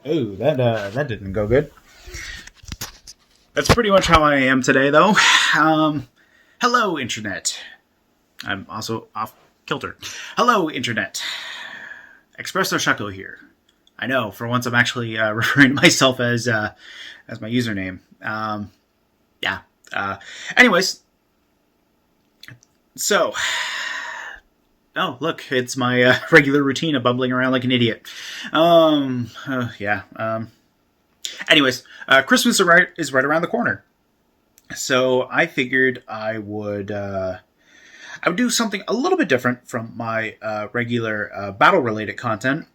Ooh, that didn't go good. That's pretty much how I am today, though. Hello, Internet. I'm also off kilter. Hello, Internet. Espresso Shucko here. I know, for once I'm actually referring to myself as my username. Yeah. Anyways, so... Oh, look, it's my regular routine of bumbling around like an idiot. Anyways, Christmas is right around the corner. So I figured I would do something a little bit different from my regular battle-related content.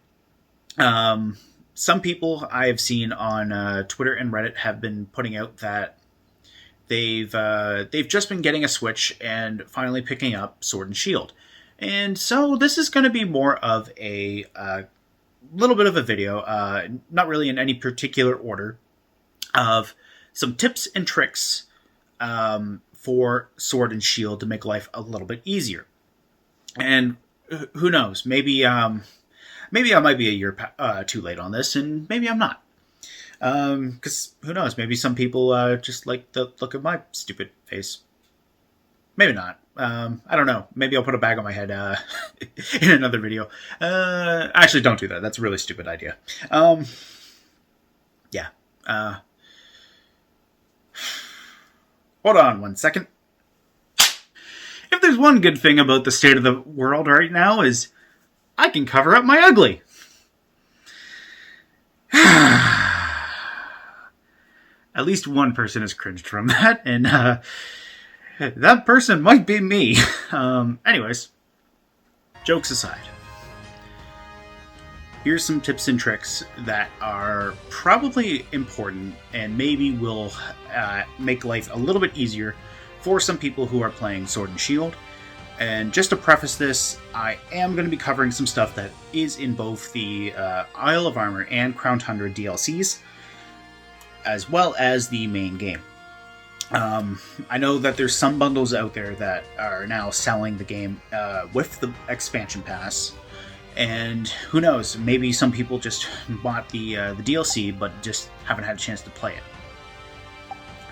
Some people I have seen on Twitter and Reddit have been putting out that they've just been getting a Switch and finally picking up Sword and Shield. And so this is going to be more of a little bit of a video, not really in any particular order, of some tips and tricks for Sword and Shield to make life a little bit easier. And who knows, maybe I might be a year too late on this, and maybe I'm not. Because who knows, maybe some people just like the look of my stupid face. Maybe not. I don't know. Maybe I'll put a bag on my head in another video. Actually, don't do that. That's a really stupid idea. Yeah. Hold on one second. If there's one good thing about the state of the world right now is I can cover up my ugly. At least one person has cringed from that, and that person might be me. Anyways, jokes aside, here's some tips and tricks that are probably important and maybe will make life a little bit easier for some people who are playing Sword and Shield. And just to preface this, I am going to be covering some stuff that is in both the Isle of Armor and Crown Tundra DLCs, as well as the main game. I know that there's some bundles out there that are now selling the game with the expansion pass, and who knows, maybe some people just bought the DLC but just haven't had a chance to play it.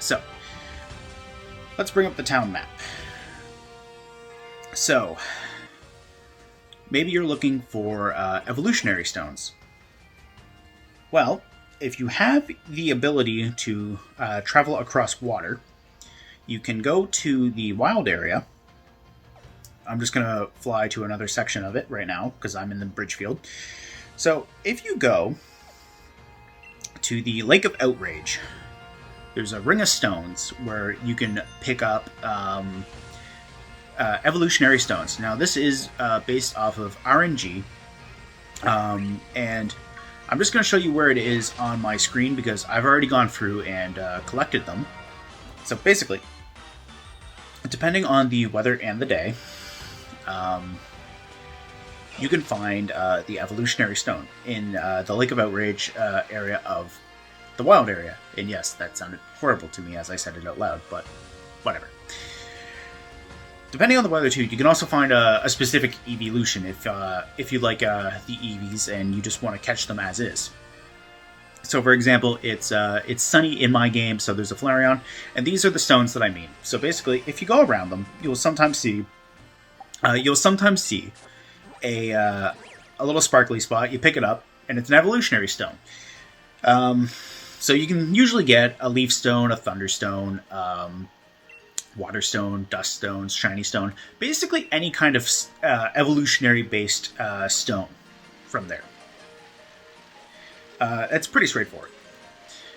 So, let's bring up the town map. So, maybe you're looking for Evolutionary Stones. Well, if you have the ability to travel across water, you can go to the wild area. I'm just going to fly to another section of it right now because I'm in the bridge field. So if you go to the Lake of Outrage, there's a ring of stones where you can pick up Evolutionary Stones. Now this is based off of RNG, and I'm just going to show you where it is on my screen because I've already gone through and collected them. So basically, depending on the weather and the day, you can find the Evolutionary Stone in the Lake of Outrage area of the wild area. And yes, that sounded horrible to me as I said it out loud, but whatever. Depending on the weather too, you can also find a specific evolution if you like the Eevees and you just want to catch them as is. So for example, it's sunny in my game, so there's a Flareon, and these are the stones that I mean. So basically, if you go around them, you'll sometimes see a little sparkly spot. You pick it up, and it's an Evolutionary Stone. So you can usually get a Leaf Stone, a Thunder Stone, Water Stone, Dust Stones, Shiny Stone, basically any kind of evolutionary-based stone from there. It's pretty straightforward.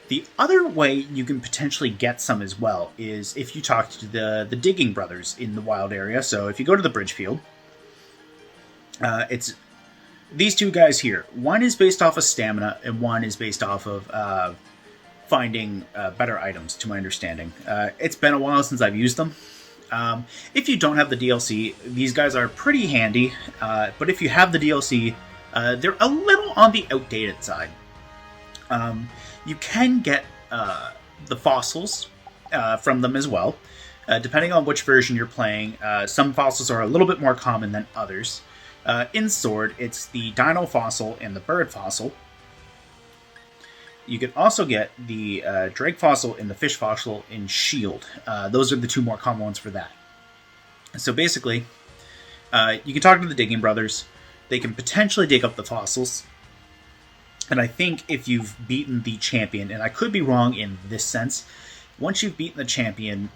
The other way you can potentially get some as well is if you talk to the Digging Brothers in the wild area. So if you go to the bridge field, it's these two guys here. One is based off of stamina, and one is based off of finding better items, to my understanding. It's been a while since I've used them. If you don't have the DLC, these guys are pretty handy, but if you have the DLC, they're a little on the outdated side. You can get the fossils from them as well, depending on which version you're playing. Some fossils are a little bit more common than others. In Sword, it's the Dino Fossil and the Bird Fossil. You can also get the drake fossil and the fish fossil in Shield. Those are the two more common ones for that. So basically, you can talk to the Digging Brothers. They can potentially dig up the fossils. And I think if you've beaten the champion, and I could be wrong in this sense, once you've beaten the champion,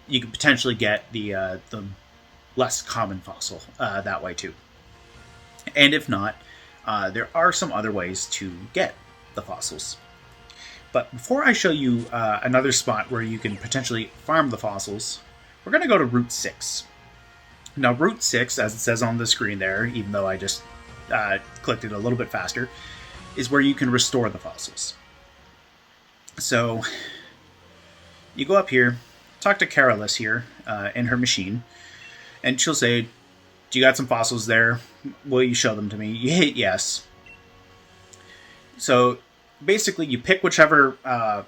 you can potentially get the less common fossil that way too. And if not, there are some other ways to get the fossils. But before I show you another spot where you can potentially farm the fossils, we're going to go to Route 6. Now, Route 6, as it says on the screen there, even though I just clicked it a little bit faster, is where you can restore the fossils. So, you go up here, talk to Carolus here in her machine, and she'll say, do you got some fossils there? Will you show them to me? You hit yes. So, basically, you pick whichever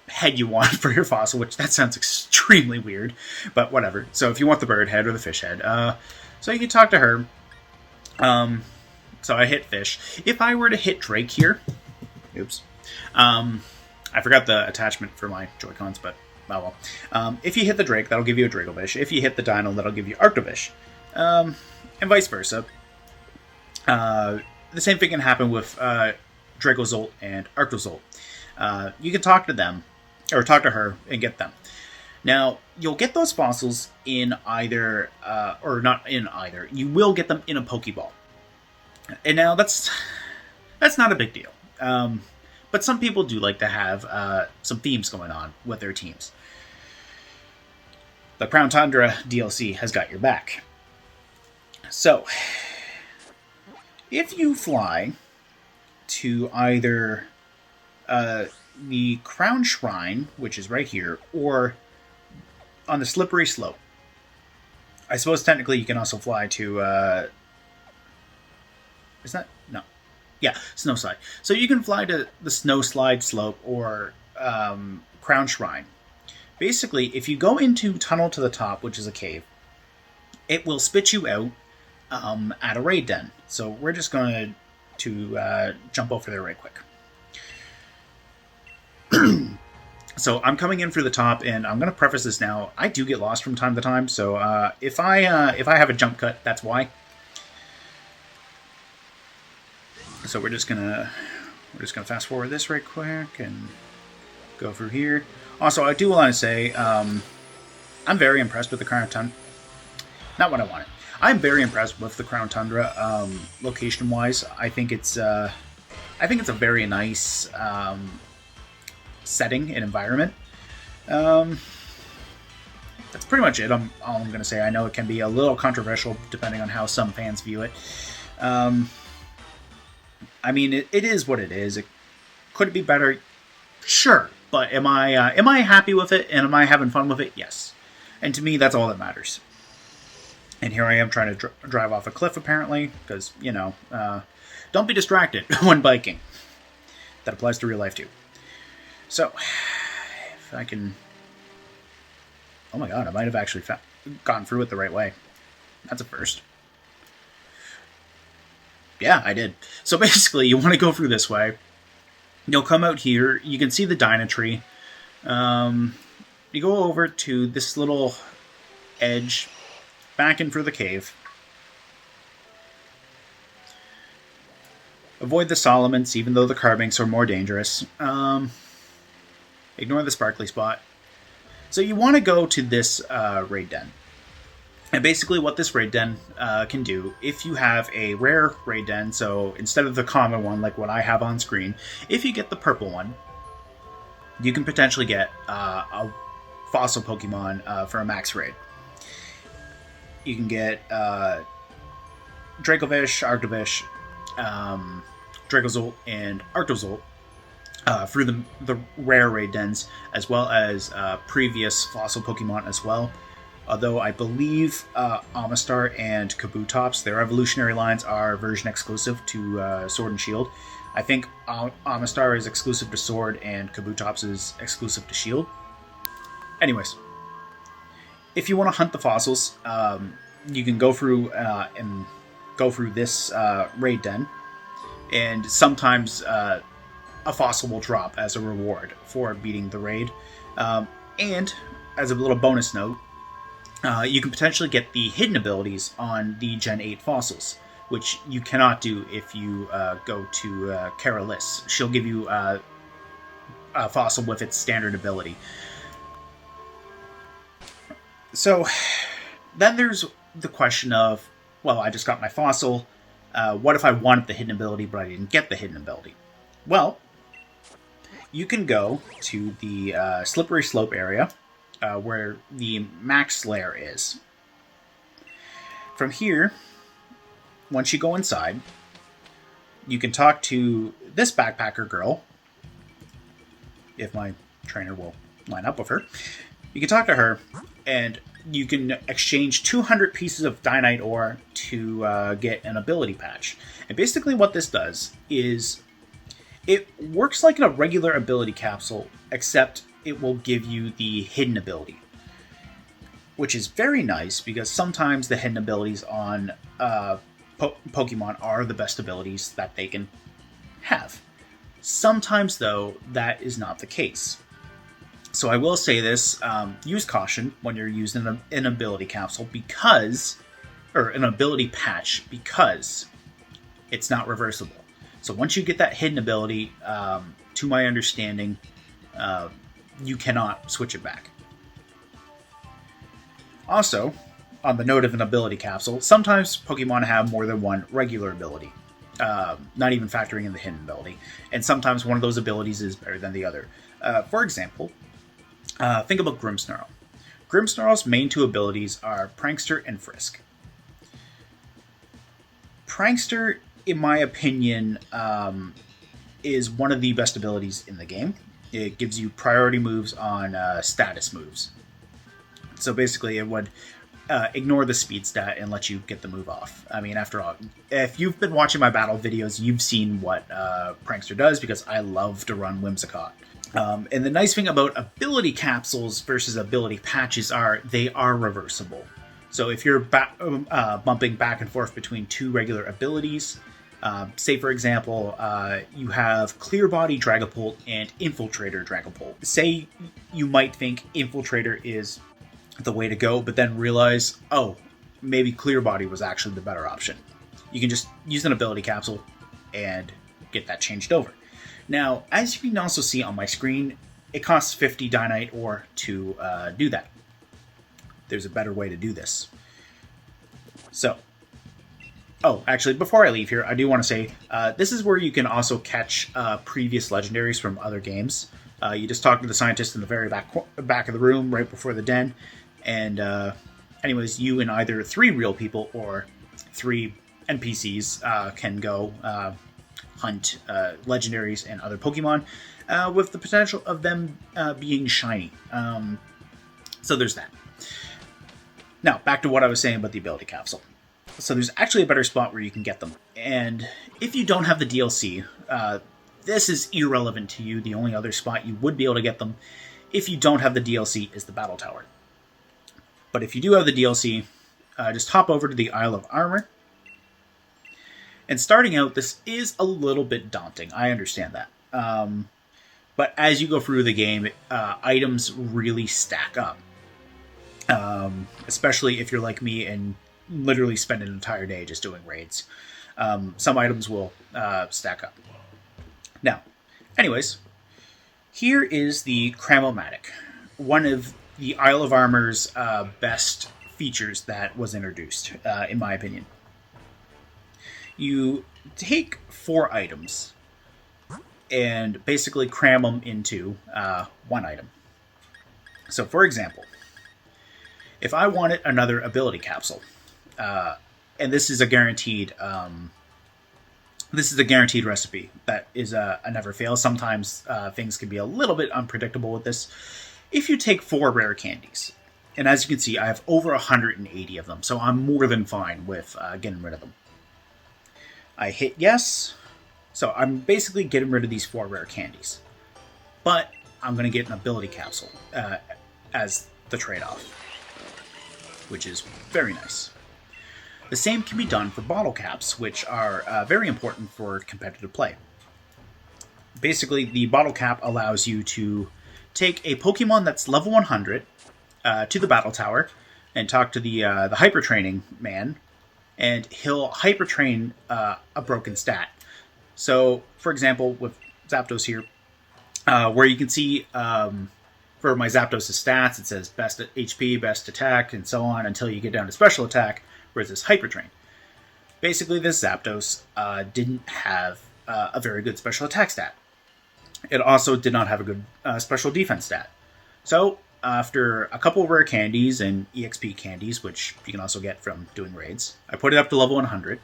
head you want for your fossil, which that sounds extremely weird, but whatever. So if you want the bird head or the fish head, so you can talk to her. So I hit fish. If I were to hit Drake here, oops, I forgot the attachment for my Joy-Cons, but oh well. If you hit the Drake, that'll give you a Dracovish. If you hit the Dino, that'll give you Arctovish, and vice versa. The same thing can happen with Dracozolt and Arctozolt. You can talk to them, or talk to her, and get them. Now, you'll get those fossils in either, or not in either. You will get them in a Pokeball. And now, that's not a big deal. But some people do like to have some themes going on with their teams. The Crown Tundra DLC has got your back. So, if you fly to either the Crown Shrine, which is right here, or on the Slippery Slope. I suppose technically you can also fly to... is that? No. Yeah, Snowslide. So you can fly to the Snowslide Slope or Crown Shrine. Basically, if you go into Tunnel to the Top, which is a cave, it will spit you out at a raid den. So we're just going to jump over there right quick. So I'm coming in through the top, and I'm going to preface this now. I do get lost from time to time, so if I have a jump cut, that's why. So we're just gonna fast forward this right quick and go through here. Also, I do want to say I'm very impressed with the Crown Tundra. Not what I wanted. I'm very impressed with the Crown Tundra location-wise. I think it's a very nice setting and environment. That's pretty much it. All I'm going to say. I know it can be a little controversial depending on how some fans view it. I mean, it is what it is. Could it be better? Sure. But am I happy with it, and am I having fun with it? Yes. And to me, that's all that matters. And here I am trying to drive off a cliff, apparently, because, you know, don't be distracted when biking. That applies to real life, too. So, if I can... Oh my god, I might have actually gone through it the right way. That's a first. Yeah, I did. So basically, you want to go through this way. You'll come out here. You can see the Dynatree. You go over to this little edge, back in through the cave. Avoid the Solomons, even though the Carbanks are more dangerous. Ignore the sparkly spot. So you want to go to this raid den. And basically what this raid den can do, if you have a rare raid den, so instead of the common one like what I have on screen, if you get the purple one, you can potentially get a fossil Pokemon for a max raid. You can get Dracovish, Arctovish, Dracozolt, and Arctozolt through the rare raid dens, as well as previous fossil Pokemon as well. Although I believe Amistar and Kabutops, their evolutionary lines are version exclusive to Sword and Shield. I think Amistar is exclusive to Sword and Kabutops is exclusive to Shield. Anyways, if you want to hunt the fossils, you can go through this raid den, and sometimes a fossil will drop as a reward for beating the raid. And as a little bonus note, you can potentially get the hidden abilities on the Gen 8 fossils, which you cannot do if you go to Kara Liss. She'll give you a fossil with its standard ability. So then there's the question of, well, I just got my fossil. What if I wanted the hidden ability, but I didn't get the hidden ability? Well, you can go to the Slippery Slope area, where the max lair is. From here, once you go inside, you can talk to this backpacker girl, if my trainer will line up with her. You can talk to her, and you can exchange 200 pieces of Dynite ore to get an ability patch. And basically what this does is it works like a regular ability capsule, except it will give you the hidden ability, which is very nice because sometimes the hidden abilities on Pokemon are the best abilities that they can have. Sometimes, though, that is not the case. So I will say this, use caution when you're using an ability capsule or an ability patch, because it's not reversible. So once you get that hidden ability, to my understanding, you cannot switch it back. Also, on the note of an ability capsule, sometimes Pokemon have more than one regular ability, not even factoring in the hidden ability, and sometimes one of those abilities is better than the other. For example, think about Grimmsnarl. Grimmsnarl's main two abilities are Prankster and Frisk. Prankster, in my opinion, is one of the best abilities in the game. It gives you priority moves on status moves. So basically, it would ignore the speed stat and let you get the move off. I mean, after all, if you've been watching my battle videos, you've seen what Prankster does, because I love to run Whimsicott. And the nice thing about ability capsules versus ability patches are they are reversible. So if you're bumping back and forth between two regular abilities, say for example, you have Clear Body Dragapult and Infiltrator Dragapult. Say you might think Infiltrator is the way to go, but then realize, oh, maybe Clear Body was actually the better option. You can just use an ability capsule and get that changed over. Now, as you can also see on my screen, it costs 50 Dynite ore to do that. There's a better way to do this. So, oh, actually, before I leave here, I do want to say, this is where you can also catch previous legendaries from other games. You just talk to the scientist in the very back of the room, right before the den, and anyways, you and either 3 real people or 3 NPCs can go hunt legendaries and other Pokemon with the potential of them being shiny. So there's that. Now, back to what I was saying about the ability capsule. So there's actually a better spot where you can get them. And if you don't have the DLC, this is irrelevant to you. The only other spot you would be able to get them if you don't have the DLC is the Battle Tower. But if you do have the DLC, just hop over to the Isle of Armor. And starting out, this is a little bit daunting. I understand that. But as you go through the game, items really stack up. Especially if you're like me and literally spend an entire day just doing raids. Some items will stack up. Now, anyways, here is the Cramomatic, one of the Isle of Armor's best features that was introduced, in my opinion. You take 4 items and basically cram them into one item. So, for example, if I wanted another ability capsule, and this is a guaranteed recipe that is a never fail. Sometimes things can be a little bit unpredictable with this. If you take 4 rare candies, and as you can see, I have over 180 of them, so I'm more than fine with getting rid of them. I hit yes, so I'm basically getting rid of these 4 rare candies. But I'm going to get an ability capsule as the trade-off, which is very nice. The same can be done for bottle caps, which are very important for competitive play. Basically, the bottle cap allows you to take a Pokemon that's level 100 to the battle tower and talk to the hyper training man, and he'll hyper train a broken stat. So, for example, with Zapdos here, where you can see for my Zapdos' stats, it says best HP, best attack, and so on until you get down to special attack, whereas this hyper train. Basically, this Zapdos didn't have a very good special attack stat. It also did not have a good special defense stat. So, after a couple of rare candies and EXP candies, which you can also get from doing raids, I put it up to level 100.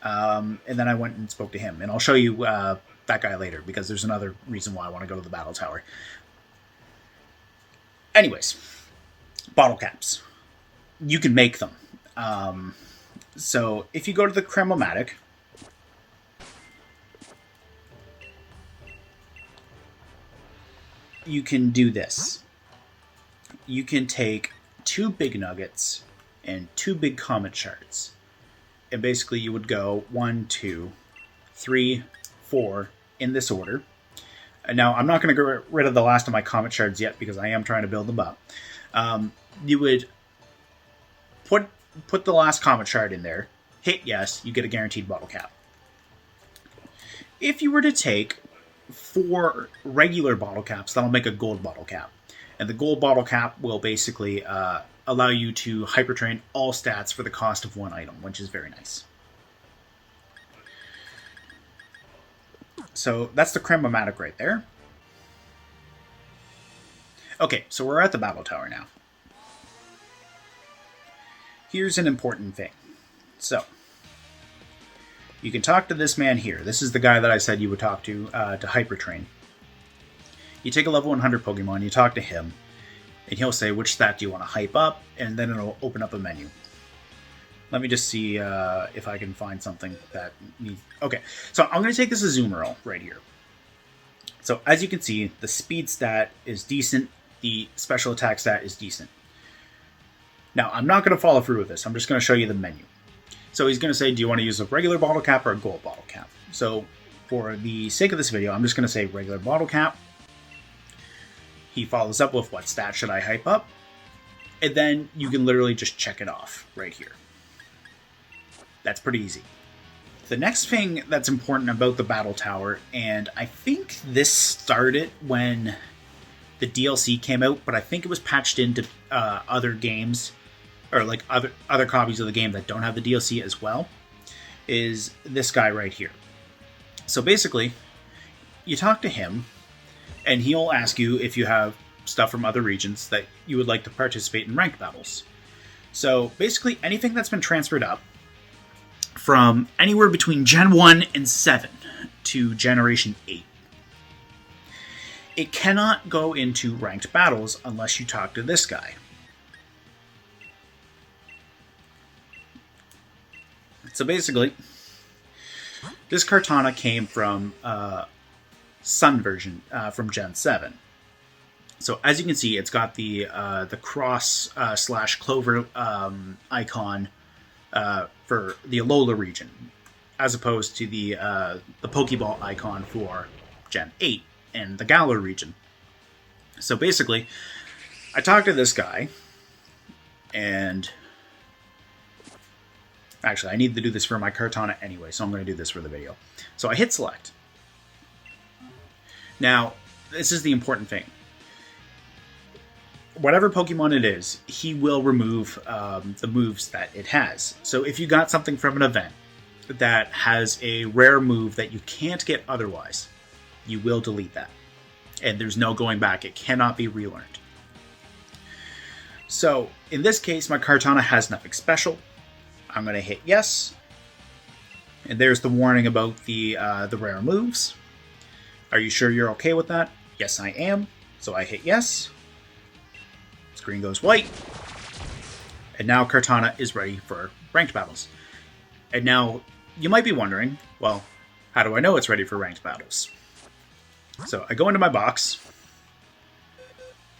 And then I went and spoke to him. And I'll show you that guy later, because there's another reason why I want to go to the battle tower. Anyways, bottle caps. You can make them. So, if you go to the Cram-O-Matic, you can do this. You can take 2 big nuggets and 2 big comet shards. And basically you would go 1, 2, 3, 4 in this order. And now I'm not going to get rid of the last of my comet shards yet because I am trying to build them up. You would put the last comet shard in there, hit yes, you get a guaranteed bottle cap. If you were to take 4 regular bottle caps, that'll make a gold bottle cap. And the gold bottle cap will basically allow you to hyper train all stats for the cost of 1 item, which is very nice. So that's the Cram-O-Matic right there. Okay, so we're at the battle tower now. Here's an important thing. So, you can talk to this man here. This is the guy that I said you would talk to hyper train. You take a level 100 Pokemon, you talk to him, and he'll say which stat do you want to hype up, and then it'll open up a menu. Let me just see if I can find something that needs... Okay, so I'm going to take this Azumarill right here. So as you can see, the speed stat is decent, the special attack stat is decent. Now, I'm not going to follow through with this, I'm just going to show you the menu. So he's going to say, do you want to use a regular bottle cap or a gold bottle cap? So for the sake of this video, I'm just going to say regular bottle cap. He follows up with what stat should I hype up? And then you can literally just check it off right here. That's pretty easy. The next thing that's important about the battle tower, and I think this started when the DLC came out, but I think it was patched into other games, or like other copies of the game that don't have the DLC as well, is this guy right here. So basically, you talk to him, and he'll ask you if you have stuff from other regions that you would like to participate in ranked battles. So basically, anything that's been transferred up from anywhere between Gen 1 and 7 to Generation 8. It cannot go into ranked battles unless you talk to this guy. So basically, this Kartana came from Sun version from Gen 7. So as you can see, it's got the cross slash clover icon for the Alola region, as opposed to the Pokeball icon for Gen 8 and the Galar region. So basically, I talked to this guy, and actually I need to do this for my Kartana anyway, so I'm going to do this for the video. So I hit select. Now, this is the important thing. Whatever Pokemon it is, he will remove the moves that it has. So if you got something from an event that has a rare move that you can't get otherwise, you will delete that. And there's no going back. It cannot be relearned. So in this case, my Kartana has nothing special. I'm going to hit yes. And there's the warning about the rare moves. Are you sure you're okay with that? Yes, I am. So I hit yes. Screen goes white. And now Kartana is ready for ranked battles. And now you might be wondering, well, how do I know it's ready for ranked battles? So I go into my box.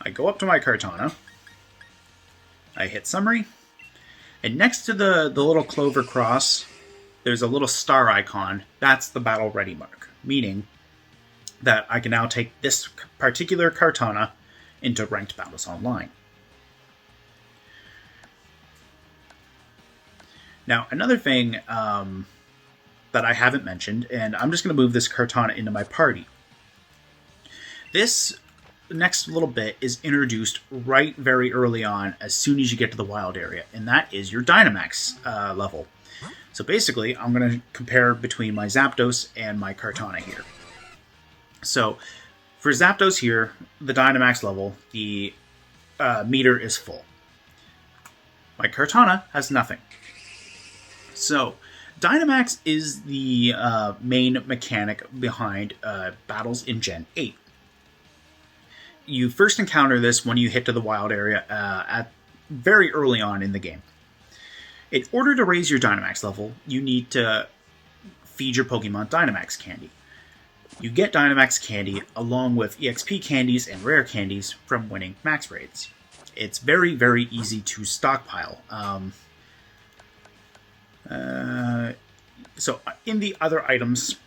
I go up to my Kartana. I hit summary. And next to the little clover cross, there's a little star icon. That's the battle ready mark, meaning that I can now take this particular Kartana into ranked battles online. Now, another thing that I haven't mentioned, and I'm just going to move this Kartana into my party. This next little bit is introduced right very early on as soon as you get to the wild area, and that is your Dynamax level. So basically, I'm going to compare between my Zapdos and my Kartana here. So for Zapdos here, the Dynamax level, the meter is full. My Kartana has nothing. So Dynamax is the main mechanic behind battles in Gen 8. You first encounter this when you hit to the wild area at very early on in the game. In order to raise your Dynamax level, you need to feed your Pokemon Dynamax candy. You get Dynamax candy along with EXP candies and rare candies from winning max raids. It's very, very easy to stockpile. So in the other items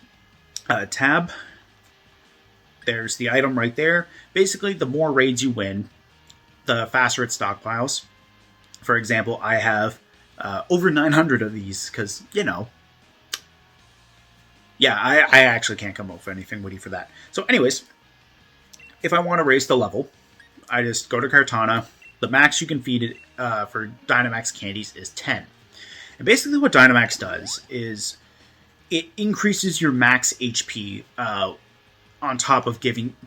tab, there's the item right there. Basically, the more raids you win, the faster it stockpiles. For example, I have over 900 of these because, you know, yeah, I actually can't come up with anything witty for that. So anyways, if I want to raise the level, I just go to Kartana. The max you can feed it for Dynamax candies is 10. And basically what Dynamax does is it increases your max HP on top of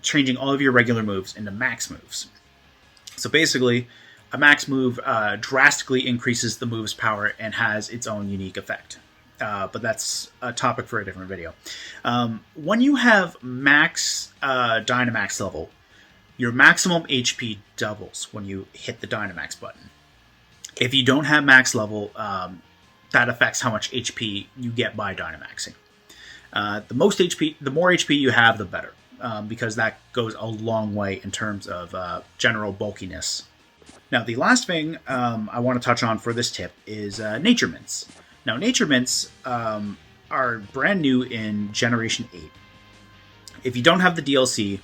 changing all of your regular moves into max moves. So basically, a max move drastically increases the move's power and has its own unique effect. But that's a topic for a different video. When you have max Dynamax level, your maximum HP doubles when you hit the Dynamax button. If you don't have max level, that affects how much HP you get by Dynamaxing. The more HP you have, the better, because that goes a long way in terms of general bulkiness. Now, the last thing I want to touch on for this tip is Nature Mints. Now, Nature Mints are brand new in Generation 8. If you don't have the DLC,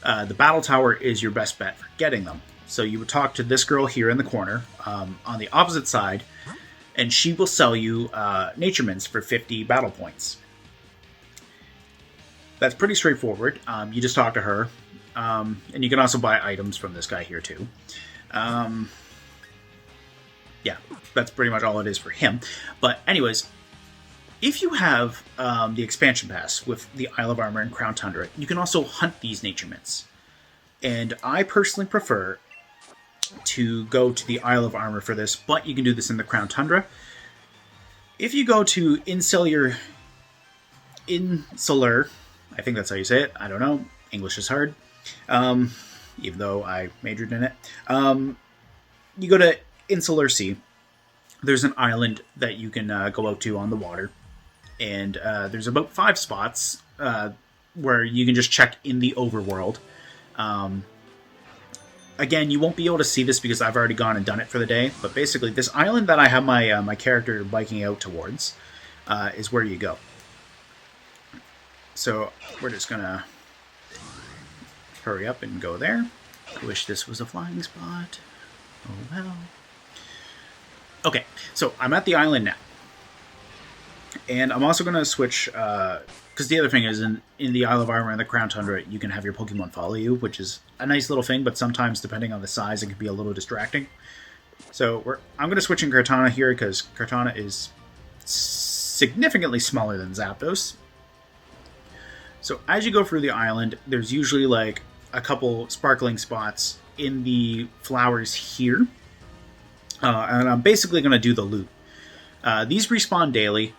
the Battle Tower is your best bet for getting them. So you would talk to this girl here in the corner on the opposite side, and she will sell you Nature Mints for 50 battle points. That's pretty straightforward. You just talk to her, and you can also buy items from this guy here too. Yeah, that's pretty much all it is for him. But anyways, if you have the expansion pass with the Isle of Armor and Crown Tundra, you can also hunt these Nature Mints. And I personally prefer to go to the Isle of Armor for this, but you can do this in the Crown Tundra. If you go to Insular, I think that's how you say it, I don't know, English is hard, even though I majored in it. You go to Insular Sea, there's an island that you can go out to on the water, and there's about 5 spots where you can just check in the overworld. Again, you won't be able to see this because I've already gone and done it for the day, but basically this island that I have my my character biking out towards is where you go. So we're just gonna hurry up and go there. I wish this was a flying spot. Oh well. Okay, so I'm at the island now. And I'm also going to switch, because the other thing is, in the Isle of Armor and the Crown Tundra, you can have your Pokemon follow you, which is a nice little thing, but sometimes, depending on the size, it can be a little distracting. So I'm going to switch in Kartana here, because Kartana is significantly smaller than Zapdos. So as you go through the island, there's usually like a couple sparkling spots in the flowers here. And I'm basically going to do the loot. These respawn daily.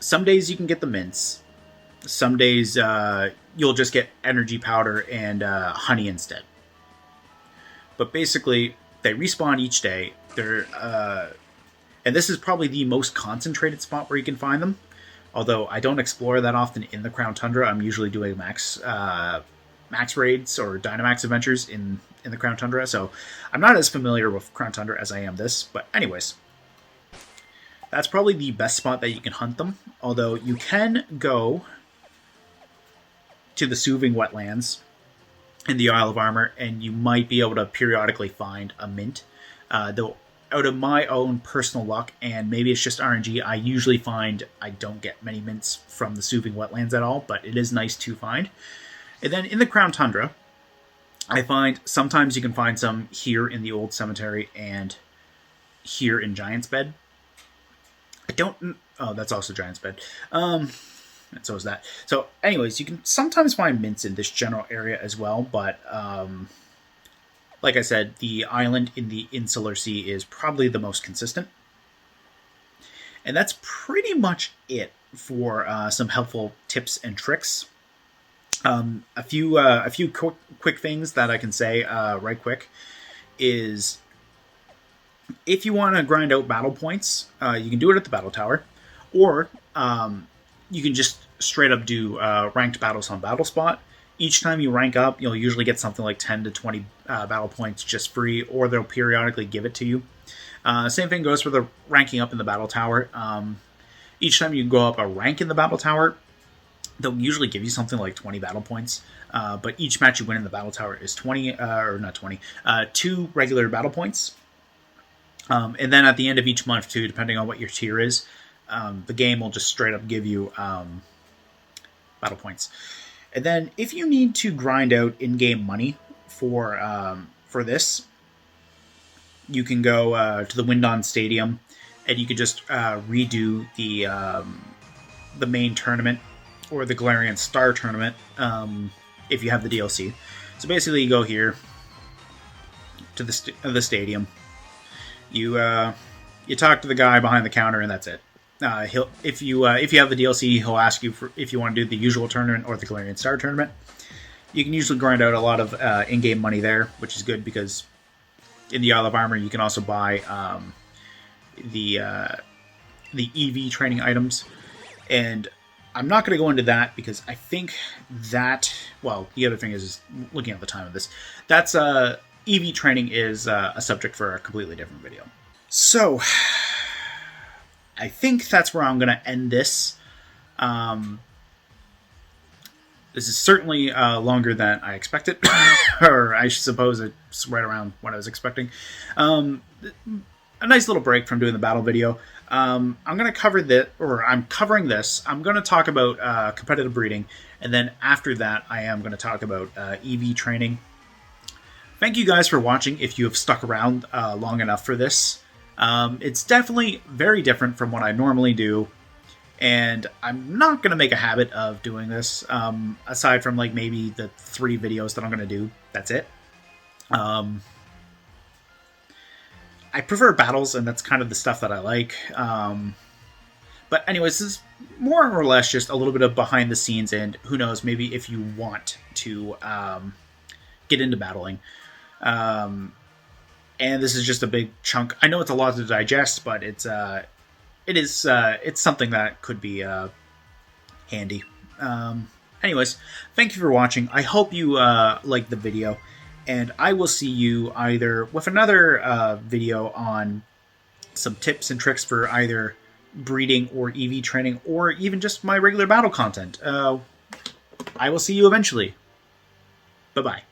Some days you can get the mints. Some days you'll just get energy powder and honey instead. But basically, they respawn each day. They're and this is probably the most concentrated spot where you can find them. Although I don't explore that often in the Crown Tundra. I'm usually doing max raids or Dynamax adventures in the Crown Tundra, so I'm not as familiar with Crown Tundra as I am this, but anyways, that's probably the best spot that you can hunt them, although you can go to the soothing wetlands in the Isle of Armor, and you might be able to periodically find a mint. Though, out of my own personal luck, and maybe it's just RNG, I usually find I don't get many mints from the soothing wetlands at all, but it is nice to find. And then in the Crown Tundra, I find sometimes you can find some here in the Old Cemetery and here in Giant's Bed. I don't... Oh, that's also Giant's Bed. And so is that. So, anyways, you can sometimes find mints in this general area as well, but... like I said, the island in the Insular Sea is probably the most consistent. And that's pretty much it for some helpful tips and tricks. A few quick things that I can say right quick is if you want to grind out battle points, you can do it at the battle tower, or you can just straight up do ranked battles on Battle Spot. Each time you rank up, you'll usually get something like 10 to 20 battle points just free, or they'll periodically give it to you. Same thing goes for the ranking up in the battle tower. Each time you go up a rank in the battle tower, they'll usually give you something like 20 battle points. But each match you win in the battle tower is 2 regular battle points. And then at the end of each month, too, depending on what your tier is, the game will just straight up give you battle points. And then, if you need to grind out in-game money for this, you can go to the Windon Stadium, and you can just redo the main tournament or the Galarian Star tournament if you have the DLC. So basically, you go here to the stadium. You talk to the guy behind the counter, and that's it. If you have the DLC, he'll ask you if you want to do the usual tournament or the Galarian Star tournament. You can usually grind out a lot of in-game money there, which is good because in the Isle of Armor you can also buy the EV training items. And I'm not going to go into that because I think that, well, the other thing is looking at the time of this. That's EV training is a subject for a completely different video. So I think that's where I'm going to end this. This is certainly longer than I expected, or I suppose it's right around what I was expecting. A nice little break from doing the battle video. I'm going to cover this, or I'm covering this. I'm going to talk about competitive breeding, and then after that, I am going to talk about EV training. Thank you guys for watching if you have stuck around long enough for this. It's definitely very different from what I normally do, and I'm not going to make a habit of doing this, aside from like maybe the 3 videos that I'm going to do. That's it. I prefer battles, and that's kind of the stuff that I like. But anyways, this is more or less just a little bit of behind the scenes, and who knows, maybe if you want to get into battling. And this is just a big chunk. I know it's a lot to digest, but it's something that could be handy. Anyways, thank you for watching. I hope you liked the video, and I will see you either with another video on some tips and tricks for either breeding or EV training, or even just my regular battle content. I will see you eventually. Bye-bye.